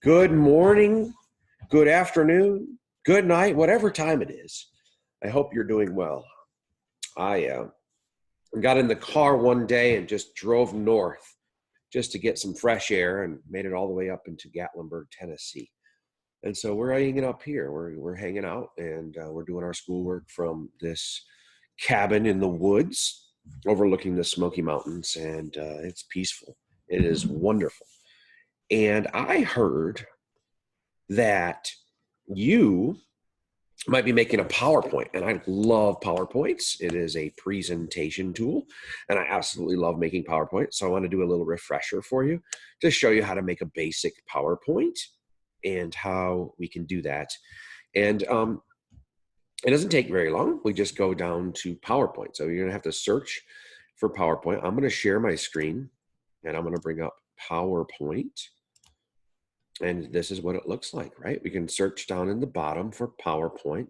Good morning, good afternoon, good night, whatever time it is. I hope you're doing well. I got in the car one day and just drove north just to get some fresh air and made it all the way up into Gatlinburg, Tennessee. And so we're hanging up here. We're hanging out and we're doing our schoolwork from this cabin in the woods overlooking the Smoky Mountains, and it's peaceful. It is wonderful. And I heard that you might be making a PowerPoint, and I love PowerPoints. It is a presentation tool, and I absolutely love making PowerPoint. So I want to do a little refresher for you to show you how to make a basic PowerPoint and how we can do that. And it doesn't take very long. We just go down to PowerPoint. So you're going to have to search for PowerPoint. I'm going to share my screen, and I'm going to bring up PowerPoint. And this is what it looks like, right? We can search down in the bottom for PowerPoint,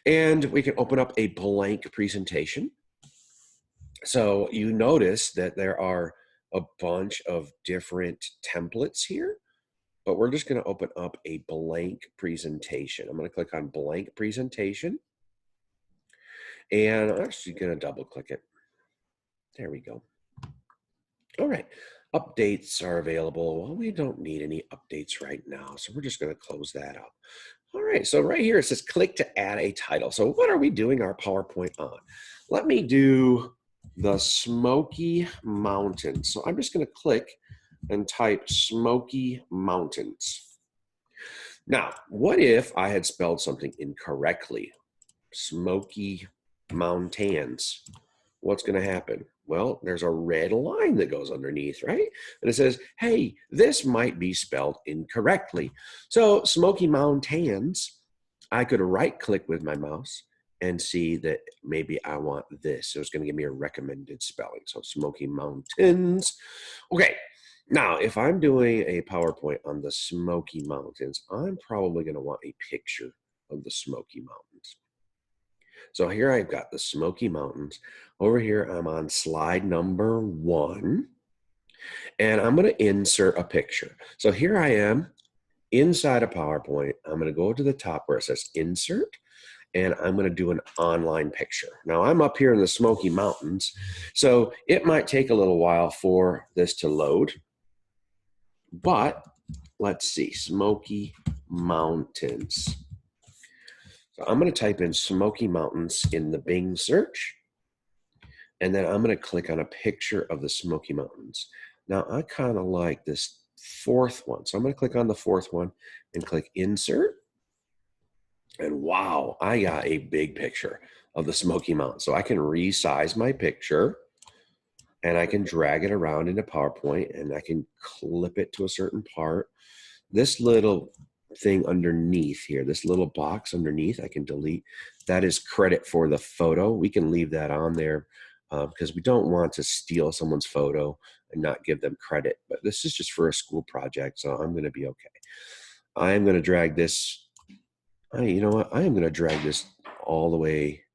and we can open up a blank presentation. So you notice that there are a bunch of different templates here, but we're just going to open up a blank presentation. I'm going to click on blank presentation, and I'm actually going to double click it. There we go. All right. Updates are available. Well, we don't need any updates right now, so we're just going to close that up. All right, so right here it says click to add a title. So what are we doing our PowerPoint on? Let me do the Smoky Mountains. So I'm just going to click and type Smoky Mountains. Now, what if I had spelled something incorrectly? Smoky Mountains. What's going to happen? Well, there's a red line that goes underneath, right? And it says, hey, this might be spelled incorrectly. So Smoky Mountains, I could right click with my mouse and see that maybe I want this. So it's going to give me a recommended spelling. So Smoky Mountains. Okay. Now, if I'm doing a PowerPoint on the Smoky Mountains, I'm probably going to want a picture of the Smoky Mountains. So here I've got the Smoky Mountains. Over here, I'm on slide number 1, and I'm going to insert a picture. So here I am inside a PowerPoint. I'm going to go to the top where it says Insert, and I'm going to do an online picture. Now, I'm up here in the Smoky Mountains, so it might take a little while for this to load, but let's see, Smoky Mountains. So I'm going to type in Smoky Mountains in the Bing search, and then I'm going to click on a picture of the Smoky Mountains. Now, I kind of like this 4th one. So I'm going to click on the 4th one and click Insert. And wow, I got a big picture of the Smoky Mountains. So I can resize my picture, and I can drag it around into PowerPoint, and I can clip it to a certain part. This little thing underneath here, this little box underneath, I can delete. That is credit for the photo. We can leave that on there because we don't want to steal someone's photo and not give them credit. But this is just for a school project, so I'm going to be okay. I am going to drag this. You know what? I am going to drag this all the way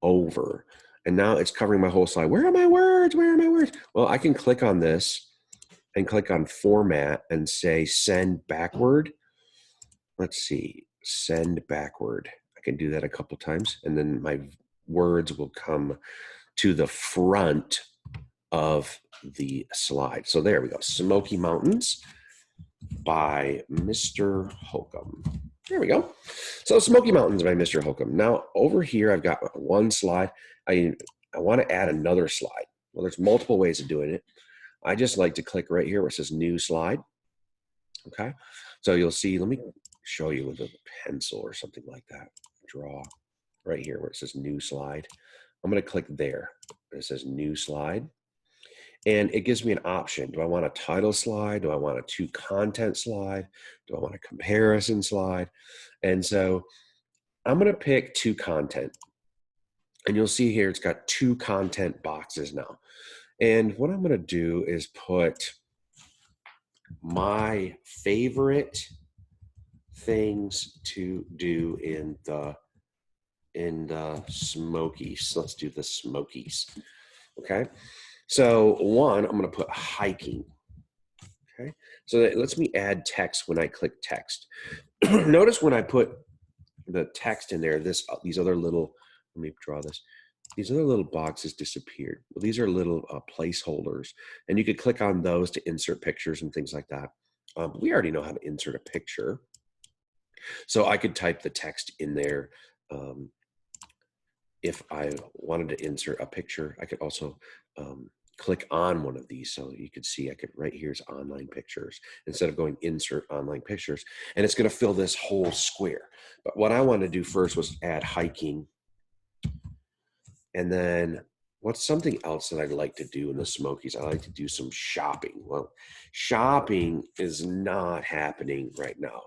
over. And now it's covering my whole slide. Where are my words? Where are my words? Well, I can click on this and click on Format and say Send Backward. Let's see, send backward. I can do that a couple times, and then my words will come to the front of the slide. So there we go, Smoky Mountains by Mr. Holcomb. There we go. So Smoky Mountains by Mr. Holcomb. Now over here, I've got one slide. I want to add another slide. Well, there's multiple ways of doing it. I just like to click right here where it says New Slide. Okay, so you'll see, let me show you with a pencil or something like that. Draw right here where it says New Slide. I'm going to click there. It says New Slide. And it gives me an option. Do I want a title slide? Do I want a to content slide? Do I want a comparison slide? And so I'm going to pick to content. And you'll see here it's got 2 content boxes now. And what I'm going to do is put my favorite things to do in the Smokies. Let's do the Smokies. Okay. So 1, I'm going to put hiking. Okay, so that lets me add text when I click text. Notice when I put the text in there, these other little, let me draw this. These other little boxes disappeared. Well, these are little placeholders, and you could click on those to insert pictures and things like that. We already know how to insert a picture. So I could type the text in there. If I wanted to insert a picture, I could also click on one of these. So you could see, I could, right here's online pictures, instead of going insert online pictures, and it's gonna fill this whole square. But what I wanted to do first was add hiking. And then what's something else that I'd like to do in the Smokies? I like to do some shopping. Well, shopping is not happening right now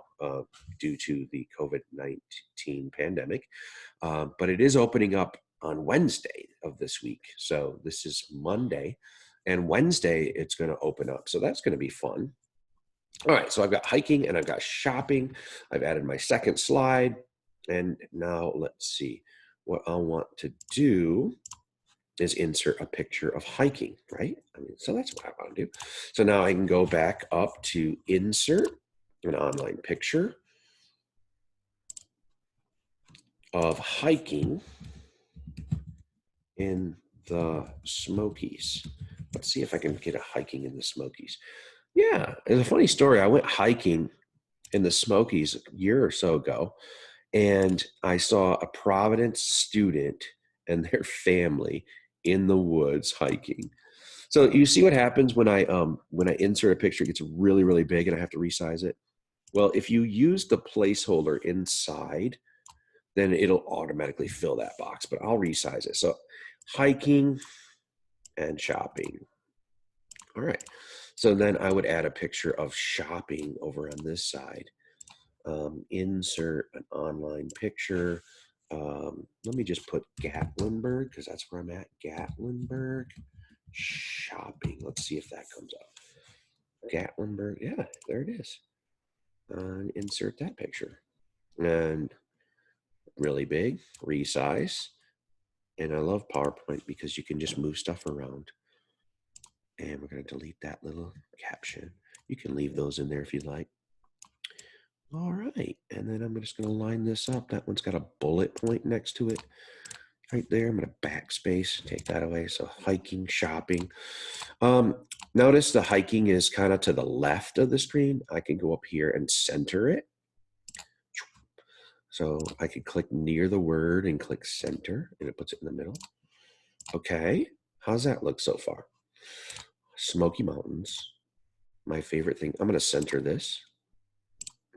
due to the COVID-19 pandemic, but it is opening up on Wednesday of this week. So this is Monday, and Wednesday it's going to open up. So that's going to be fun. All right, so I've got hiking and I've got shopping. I've added my second slide. And now let's see. What I want to do is insert a picture of hiking, right? I mean, so that's what I want to do. So now I can go back up to insert an online picture of hiking in the Smokies. Let's see if I can get a hiking in the Smokies. Yeah, it's a funny story. I went hiking in the Smokies a year or so ago, and I saw a Providence student and their family in the woods hiking. So you see what happens when I insert a picture, it gets really, really big and I have to resize it. Well, if you use the placeholder inside, then it'll automatically fill that box, but I'll resize it. So hiking and shopping. All right. So then I would add a picture of shopping over on this side. Insert an online picture. Let me just put Gatlinburg, because that's where I'm at. Gatlinburg shopping. Let's see if that comes up. Gatlinburg. Yeah, there it is. And insert that picture. And really big, resize. And I love PowerPoint because you can just move stuff around. And we're going to delete that little caption. You can leave those in there if you'd like. All right, and then I'm just going to line this up. That one's got a bullet point next to it right there. I'm going to backspace, take that away. So hiking, shopping. Notice the hiking is kind of to the left of the screen. I can go up here and center it. So I can click near the word and click center, and it puts it in the middle. Okay, how's that look so far? Smoky Mountains, my favorite thing. I'm going to center this.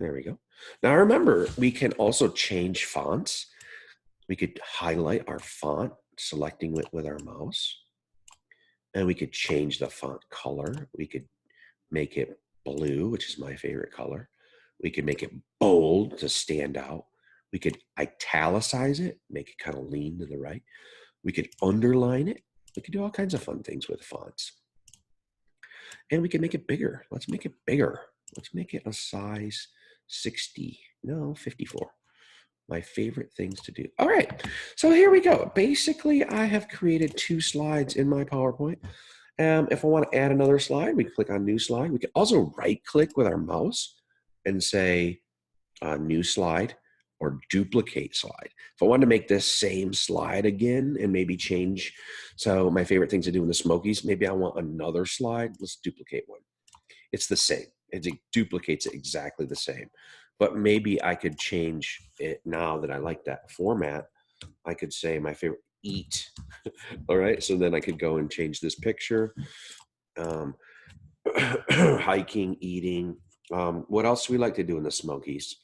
There we go. Now remember, we can also change fonts. We could highlight our font, selecting it with our mouse. And we could change the font color. We could make it blue, which is my favorite color. We could make it bold to stand out. We could italicize it, make it kind of lean to the right. We could underline it. We could do all kinds of fun things with fonts. And we can make it bigger. Let's make it bigger. Let's make it a size 60, no, 54. My favorite things to do. All right, so here we go. Basically, I have created 2 slides in my PowerPoint. If I want to add another slide, we can click on New Slide. We can also right-click with our mouse and say New Slide or Duplicate Slide. If I wanted to make this same slide again and maybe change, so my favorite things to do in the Smokies, maybe I want another slide. Let's duplicate one. It's the same. It duplicates it exactly the same. But maybe I could change it now that I like that format. I could say my favorite, eat. All right, so then I could go and change this picture. Hiking, eating. What else do we like to do in the Smokies?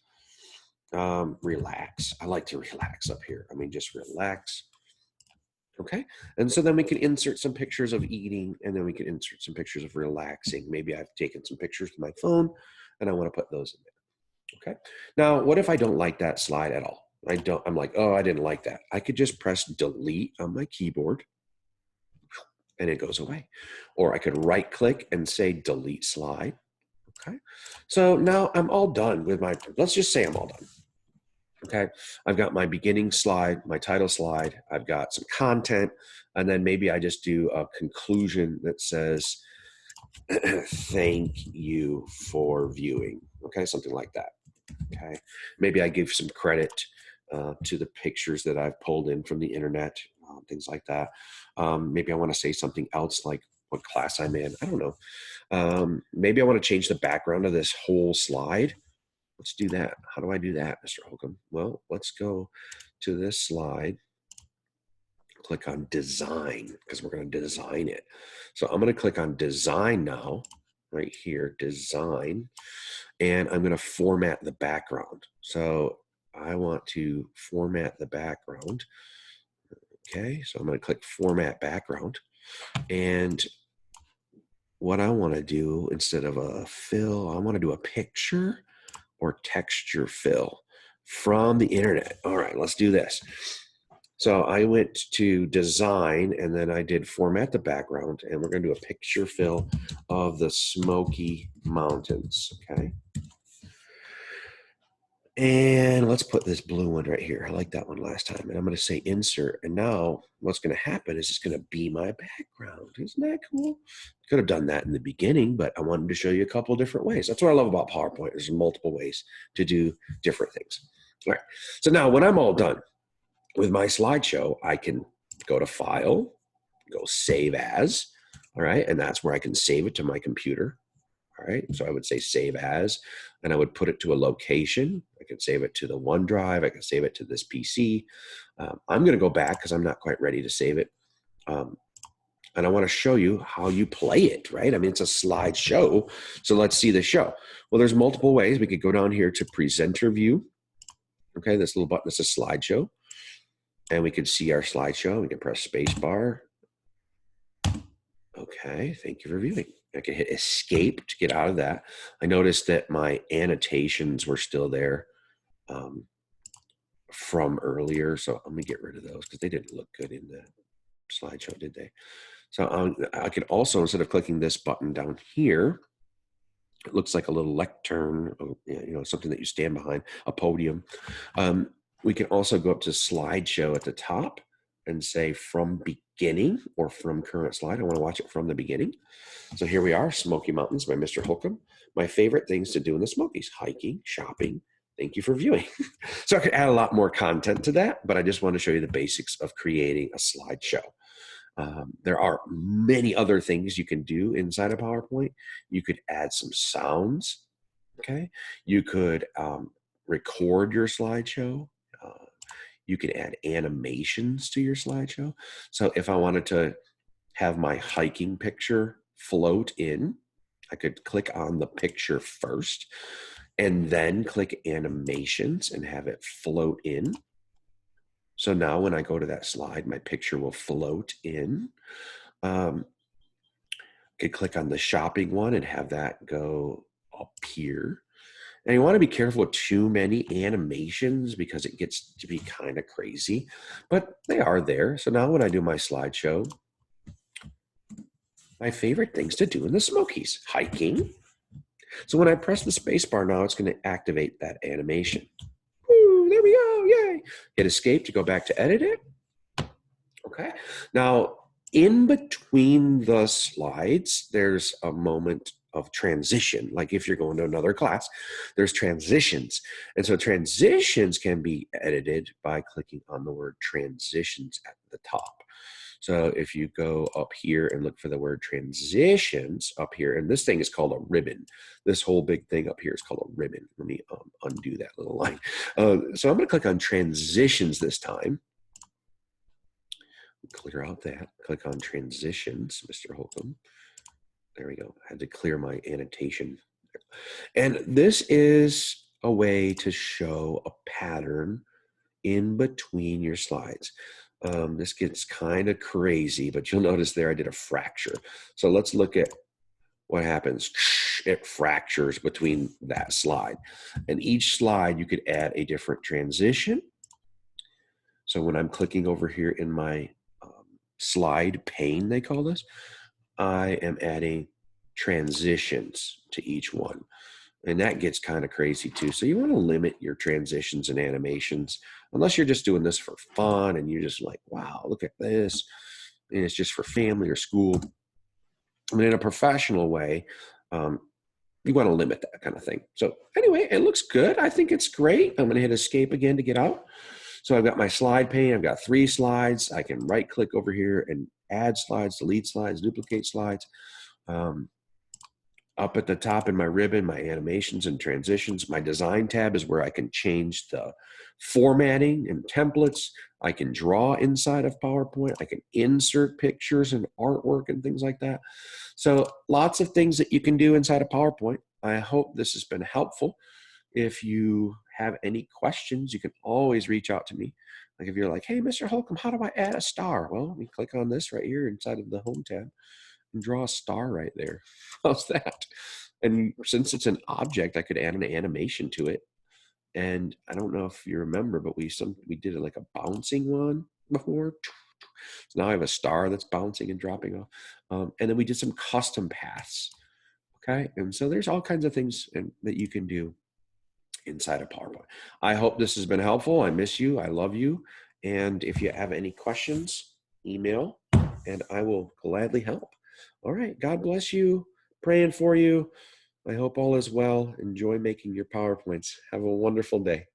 Relax. I like to relax up here. I mean, just relax. Okay, and so then we can insert some pictures of eating, and then we can insert some pictures of relaxing. Maybe I've taken some pictures with my phone, and I want to put those in there. Okay, now what if I don't like that slide at all? I'm like, oh, I didn't like that. I could just press delete on my keyboard, and it goes away. Or I could right click and say delete slide. Okay, so now I'm all done with my, let's just say I'm all done. Okay, I've got my beginning slide, my title slide, I've got some content, and then maybe I just do a conclusion that says, Thank you for viewing. Okay, something like that. Okay, maybe I give some credit to the pictures that I've pulled in from the internet, things like that. Maybe I want to say something else like what class I'm in. I don't know. Maybe I want to change the background of this whole slide. Let's do that. How do I do that, Mr. Holcomb? Well, let's go to this slide, click on design, because we're going to design it. So I'm going to click on design now, right here, design, and I'm going to format the background. So I want to format the background. Okay, so I'm going to click format background. And what I want to do, instead of a fill, I want to do a picture or texture fill from the internet. All right, let's do this. So I went to design and then I did format the background, and we're going to do a picture fill of the Smoky Mountains. Okay. And let's put this blue one right here. I like that one last time. And I'm going to say insert. And now what's going to happen is it's going to be my background. Isn't that cool? Could have done that in the beginning, but I wanted to show you a couple different ways. That's what I love about PowerPoint. There's multiple ways to do different things. All right. So now when I'm all done with my slideshow, I can go to File, go Save As. All right. And that's where I can save it to my computer. All right, so I would say save as, and I would put it to a location. I could save it to the OneDrive. I can save it to this PC. I'm going to go back because I'm not quite ready to save it. And I want to show you how you play it, right? I mean, it's a slideshow. So let's see the show. Well, there's multiple ways. We could go down here to presenter view. Okay, this little button is a slideshow. And we can see our slideshow. We can press space bar. Okay, thank you for viewing. I can hit escape to get out of that. I noticed that my annotations were still there from earlier. So I'm gonna get rid of those because they didn't look good in the slideshow, did they? So I could also, instead of clicking this button down here, it looks like a little lectern, something that you stand behind, a podium. We can also go up to slideshow at the top and say from beginning or from current slide. I want to watch it from the beginning. So here we are, Smoky Mountains by Mr. Holcomb. My favorite things to do in the Smokies: hiking, shopping. Thank you for viewing. So I could add a lot more content to that, but I just want to show you the basics of creating a slideshow. There are many other things you can do inside of PowerPoint. You could add some sounds, okay? You could record your slideshow. You could add animations to your slideshow. So if I wanted to have my hiking picture float in, I could click on the picture first and then click animations and have it float in. So now when I go to that slide, my picture will float in. Could click on the shopping one and have that go up here. And you want to be careful with too many animations because it gets to be kind of crazy, but they are there. So now when I do my slideshow, my favorite things to do in the Smokies: hiking. So when I press the space bar now, it's going to activate that animation. Woo, there we go, yay. Hit escape to go back to edit it. Okay, now in between the slides, there's a moment of transition. Like if you're going to another class, there's transitions. And so transitions can be edited by clicking on the word transitions at the top. So if you go up here and look for the word transitions up here, and this thing is called a ribbon. This whole big thing up here is called a ribbon. Let me undo that little line. So I'm going to click on transitions this time. Clear out that. Click on transitions, Mr. Holcomb. There we go. I had to clear my annotation. And this is a way to show a pattern in between your slides. This gets kind of crazy, but you'll notice there I did a fracture. So let's look at what happens. It fractures between that slide. And each slide you could add a different transition. So when I'm clicking over here in my slide pane, they call this, I am adding transitions to each one. And that gets kind of crazy too. So you want to limit your transitions and animations, unless you're just doing this for fun and you're just like, wow, look at this. And it's just for family or school. I mean, in a professional way, um, you want to limit that kind of thing. So anyway, it looks good. I think it's great. I'm going to hit escape again to get out. So I've got my slide pane. I've got 3 slides. I can right click over here and add slides, delete slides, duplicate slides. Um, Up at the top in my ribbon, my animations and transitions, my design tab is where I can change the formatting and templates. I can draw inside of PowerPoint. I can insert pictures and artwork and things like that. So lots of things that you can do inside of PowerPoint. I hope this has been helpful. If you have any questions, you can always reach out to me. Like if you're like, hey, Mr. Holcomb, how do I add a star? Well, we click on this right here inside of the home tab and draw a star right there. How's that? And since it's an object, I could add an animation to it. And I don't know if you remember, but we did it like a bouncing one before. So now I have a star that's bouncing and dropping off. And then we did some custom paths. Okay. And so there's all kinds of things that you can do inside of PowerPoint. I hope this has been helpful. I miss you. I love you. And if you have any questions, email and I will gladly help. All right. God bless you. Praying for you. I hope all is well. Enjoy making your PowerPoints. Have a wonderful day.